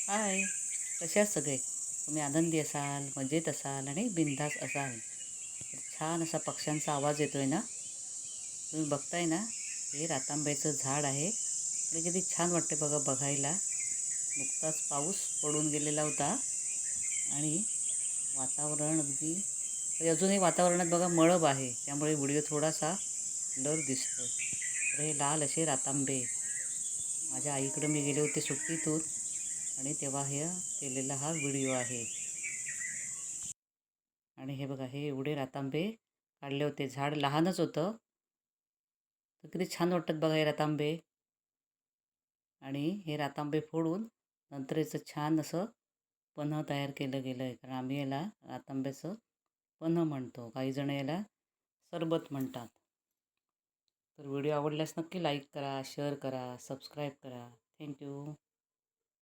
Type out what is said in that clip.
हाय, कसे आहात सगळे? तुम्ही आनंदी असाल, मजेत असाल आणि बिनधास्त असाल. तर छान असा पक्ष्यांचा आवाज येतोय ना? तुम्ही बघताय ना, हे रातांब्याचं झाड आहे आणि किती छान वाटते बघा बघायला. नुकताच पाऊस पडून गेलेला होता आणि वातावरण अगदी म्हणजे अजूनही वातावरणात बघा मळब आहे. त्यामुळे व्हिडिओ थोडासा ब्लर दिसतोय. तर हे लाल असे रातांबे माझ्या आईकडे मी गेले होते सुट्टीतून आणि तेव्हा हे केलेला हा व्हिडिओ आहे. आणि हे बघा हे एवढे रातांबे काढले होते. झाड लहानच होतं. तर किती छान वाटतात बघा हे रातांबे. आणि हे रातांबे फोडून नंतर याचं छान असं पन्हं तयार केलं गेलं आहे. कारण आम्ही याला रातांब्याचं पन्हं म्हणतो. काही जण याला सरबत म्हणतात. तर व्हिडिओ आवडल्यास नक्की लाईक करा, शेअर करा, सबस्क्राईब करा. थँक्यू.